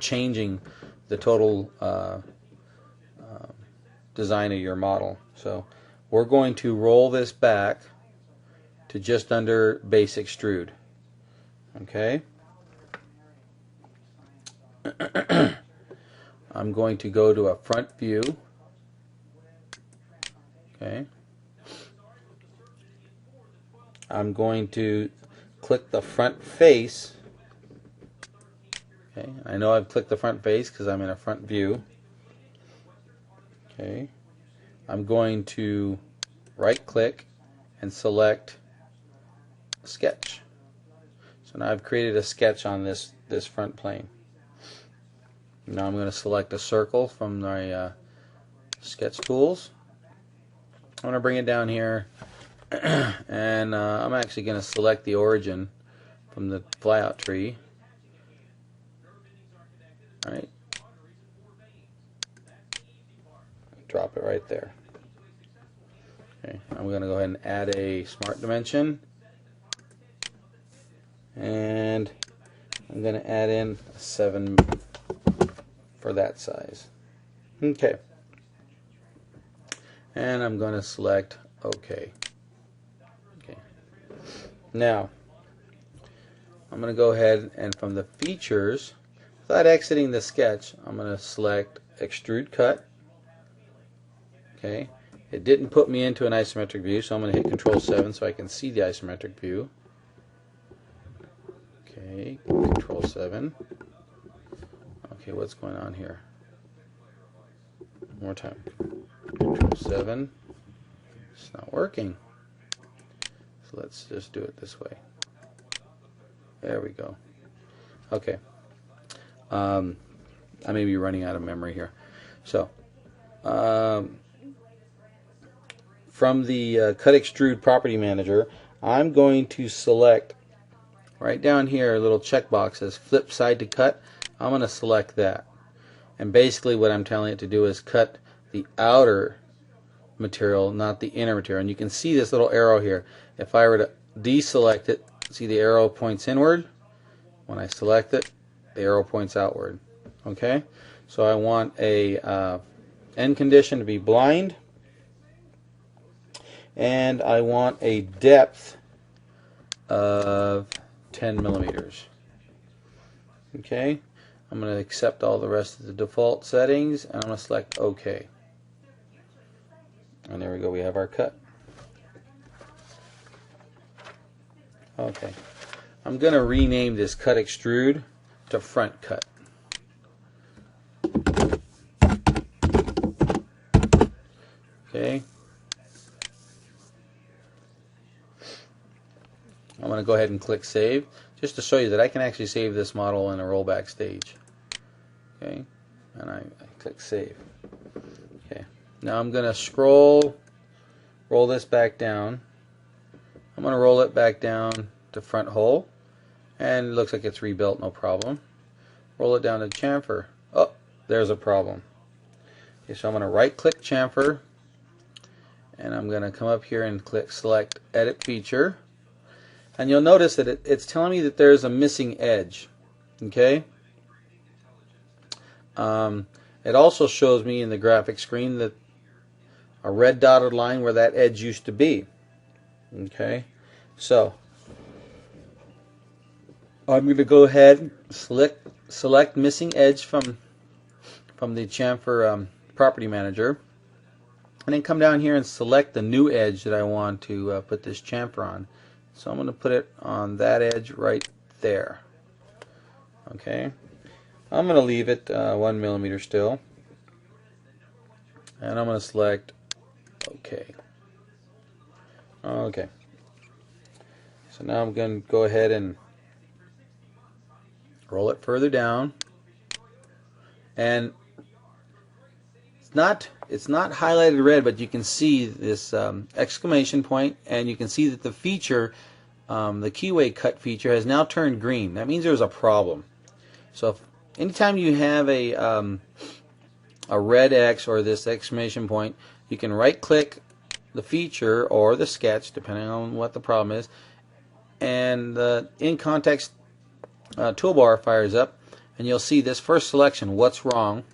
changing the total design of your model. So we're going to roll this back to just under base extrude. Okay. I'm going to go to a front view. Okay. I'm going to click the front face. Okay. I know I've clicked the front face because I'm in a front view. Okay. I'm going to right click and select sketch. So now I've created a sketch on this front plane. Now I'm going to select a circle from my sketch tools. I'm going to bring it down here, and I'm actually going to select the origin from the flyout tree. All right. Drop it right there. Okay. I'm going to go ahead and add a smart dimension, and I'm going to add in a 7 for that size. Okay. And I'm going to select OK. Okay. Now, I'm going to go ahead and from the features, without exiting the sketch, I'm going to select Extrude Cut. Okay. It didn't put me into an isometric view, so I'm going to hit Control 7 so I can see the isometric view. Okay, Control 7. Okay, what's going on here? One more time. Control 7. It's not working. So let's just do it this way. There we go. Okay. I may be running out of memory here. So, from the Cut Extrude Property Manager, I'm going to select right down here a little checkbox says Flip Side to Cut. I'm going to select that. And basically what I'm telling it to do is cut the outer material, not the inner material. And you can see this little arrow here. If I were to deselect it, see the arrow points inward. When I select it, the arrow points outward. Okay? So I want a end condition to be blind. And I want a depth of 10 millimeters. Okay? I'm going to accept all the rest of the default settings, and I'm going to select OK. And there we go, we have our cut. Okay. I'm going to rename this Cut Extrude to Front Cut. Okay. I'm going to go ahead and click Save, just to show you that I can actually save this model in a rollback stage. Okay, and I click Save. Okay, now I'm going to roll this back down. I'm going to roll it back down to front hole, and it looks like it's rebuilt, no problem. Roll it down to chamfer. Oh, there's a problem. Okay, so I'm going to right click chamfer, and I'm going to come up here and click Select Edit Feature. And you'll notice that it's telling me that there's a missing edge. Okay. It also shows me in the graphic screen that a red dotted line where that edge used to be. Okay. So I'm going to go ahead and select missing edge from the chamfer property manager, and then come down here and select the new edge that I want to put this chamfer on. So I'm going to put it on that edge right there. Okay. I'm going to leave it 1 millimeter still. And I'm going to select OK. Okay. So now I'm going to go ahead and roll it further down. And it's not highlighted red, but you can see this exclamation point, and you can see that the feature, the keyway cut feature, has now turned green. That means there's a problem. So anytime you have a red X or this exclamation point, you can right click the feature or the sketch, depending on what the problem is, and the in context toolbar fires up, and you'll see this first selection, what's wrong.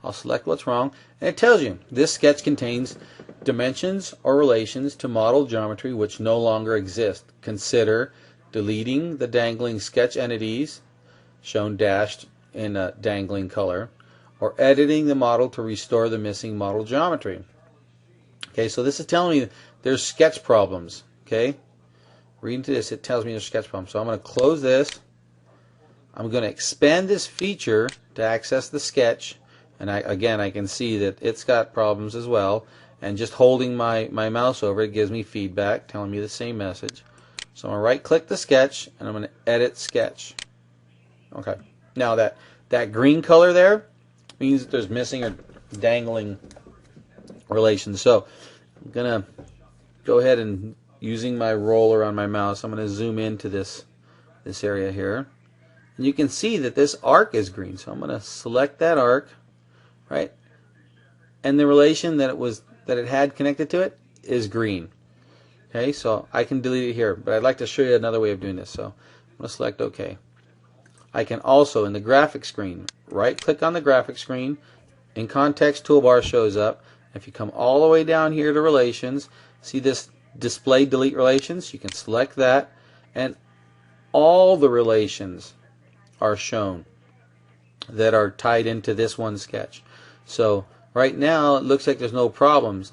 I'll select what's wrong, and it tells you this sketch contains dimensions or relations to model geometry which no longer exist. Consider deleting the dangling sketch entities, shown dashed in a dangling color, or editing the model to restore the missing model geometry. Okay, so this is telling me there's sketch problems. Okay, reading to this, it tells me there's sketch problems. So I'm going to close this. I'm going to expand this feature to access the sketch, and again I can see that it's got problems as well. And just holding my mouse over it gives me feedback, telling me the same message. So I'm going to right-click the sketch, and I'm going to edit sketch. Okay. Now that green color there means that there's missing or dangling relations. So I'm going to go ahead and, using my roller on my mouse, I'm going to zoom into this area here. And you can see that this arc is green. So I'm going to select that arc, right? And the relation that it had connected to it is green. Okay, so I can delete it here, but I'd like to show you another way of doing this. So I'm going to select OK. I can also, in the graphic screen, right-click on the graphic screen. In Context toolbar shows up. If you come all the way down here to Relations, see this Display Delete Relations? You can select that, and all the relations are shown that are tied into this one sketch. So right now it looks like there's no problems,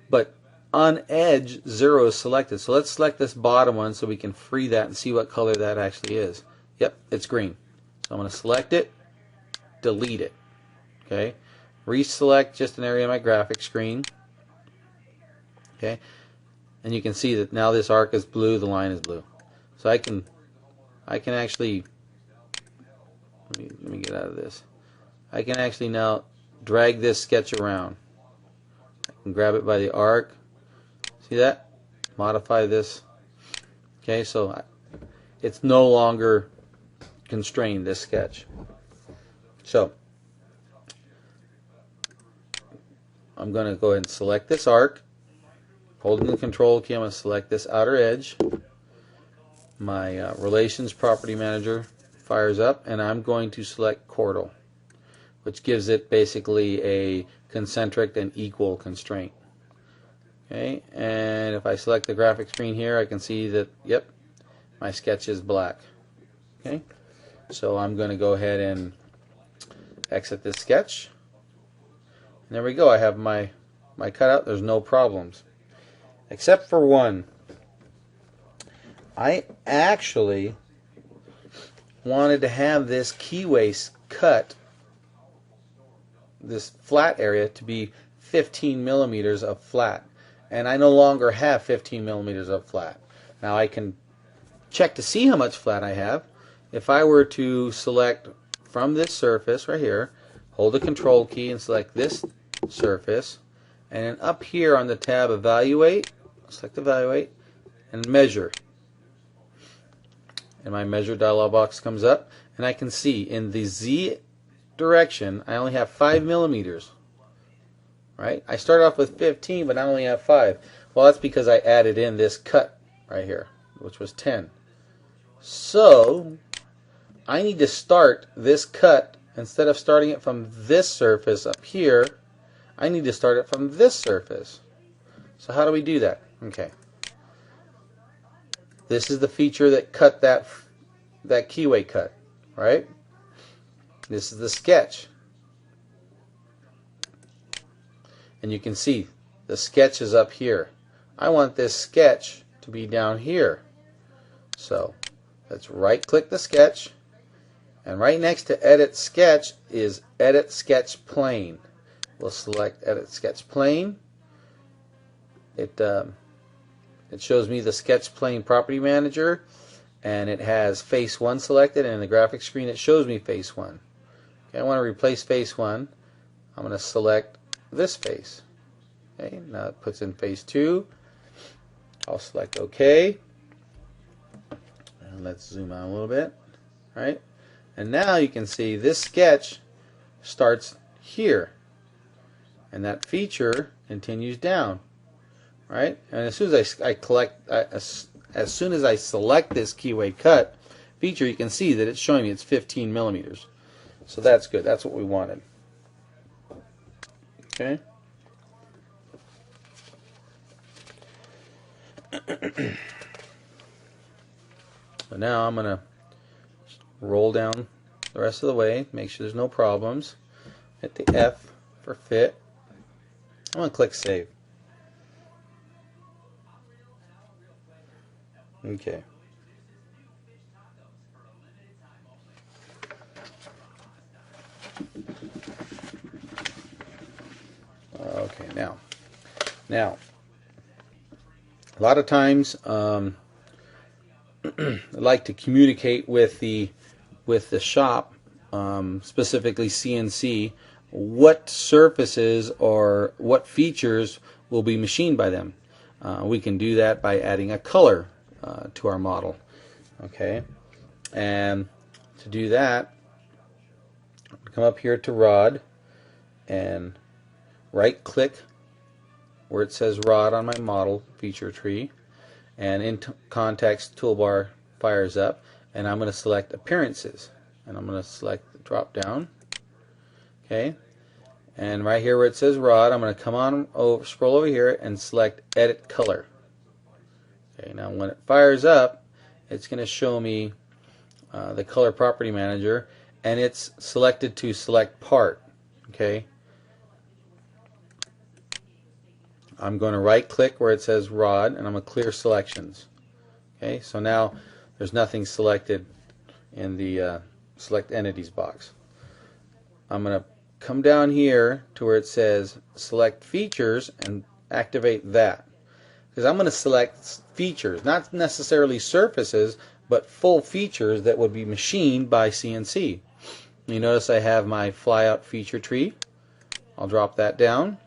but on edge 0 is selected. So let's select this bottom one so we can free that and see what color that actually is. Yep, it's green. So I'm going to select it, delete it. Okay, reselect just an area of my graphic screen. Okay, and you can see that now this arc is blue, the line is blue. So I can actually, let me get out of this. I can actually now drag this sketch around. I can grab it by the arc. See that? Modify this. Okay, so it's no longer constrained, this sketch. So I'm going to go ahead and select this arc. Holding the control key, I'm going to select this outer edge. My Relations Property Manager fires up, and I'm going to select chordal, which gives it basically a concentric and equal constraint. Okay, and if I select the graphic screen here, I can see that, yep, my sketch is black. Okay, so I'm going to go ahead and exit this sketch. And there we go. I have my cutout. There's no problems, except for one. I actually wanted to have this keyway cut, this flat area, to be 15 millimeters of flat, and I no longer have 15 millimeters of flat. Now I can check to see how much flat I have. If I were to select from this surface right here, hold the control key and select this surface, and then up here on the tab Evaluate, select Evaluate and Measure. And my Measure dialog box comes up, and I can see in the Z direction I only have 5 millimeters. Right? I started off with 15, but I only have 5. Well, that's because I added in this cut right here, which was 10. So I need to start this cut, instead of starting it from this surface up here, I need to start it from this surface. So how do we do that? Okay. This is the feature that cut that keyway cut, right? This is the sketch. And you can see the sketch is up here. I want this sketch to be down here. So let's right click the sketch, and right next to Edit Sketch is Edit Sketch Plane. We'll select Edit Sketch Plane. It shows me the Sketch Plane Property Manager, and it has Face 1 selected, and in the graphic screen it shows me Face 1. Okay, I want to replace Face 1. I'm going to select this face. Okay, now it puts in Face 2. I'll select OK. And let's zoom out a little bit. Right? And now you can see this sketch starts here, and that feature continues down. Right? And as soon as as soon as I select this keyway cut, feature, you can see that it's showing me it's 15 millimeters. So that's good. That's what we wanted. Okay. So now I'm going to roll down the rest of the way, make sure there's no problems. Hit the F for fit. I'm going to click Save. Okay. Okay, now, a lot of times I like to communicate with the shop, specifically CNC, what surfaces or what features will be machined by them. We can do that by adding a color to our model. Okay, and to do that, come up here to Rod and right click where it says Rod on my model feature tree, and in context toolbar fires up, and I'm going to select Appearances, and I'm going to select the drop down. Okay, and right here where it says Rod, I'm going to come on over, scroll over here and select Edit Color. Okay, now when it fires up, it's going to show me the Color Property Manager, and it's selected to select part. Okay, I'm going to right click where it says Rod, and I'm going to clear selections. Okay, so now there's nothing selected in the Select Entities box. I'm going to come down here to where it says Select Features and activate that, because I'm going to select features, not necessarily surfaces, but full features that would be machined by CNC. You notice I have my flyout feature tree. I'll drop that down.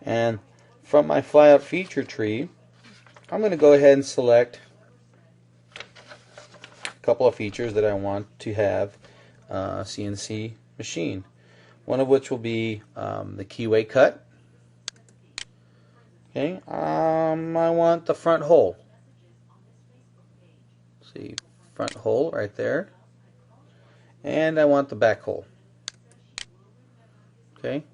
And from my flyout feature tree, I'm going to go ahead and select a couple of features that I want to have CNC machine. One of which will be the keyway cut. Okay, I want the front hole. See, front hole right there. And I want the back hole. Okay,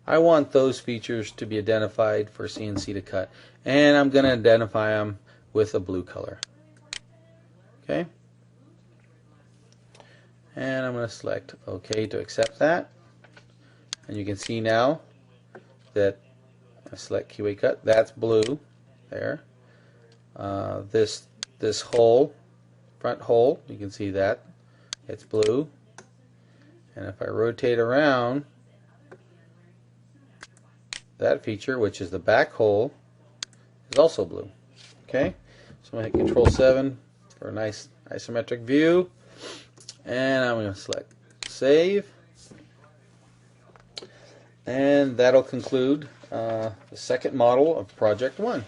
I want those features to be identified for CNC to cut, and I'm going to identify them with a blue color. Okay, and I'm going to select OK to accept that, and you can see now that I select keyway cut, that's blue there. This hole, front hole, you can see that it's blue, and if I rotate around, that feature, which is the back hole, is also blue. Okay, so I'm going to hit Control 7 for a nice isometric view, and I'm going to select Save, and that'll conclude the second model of Project 1.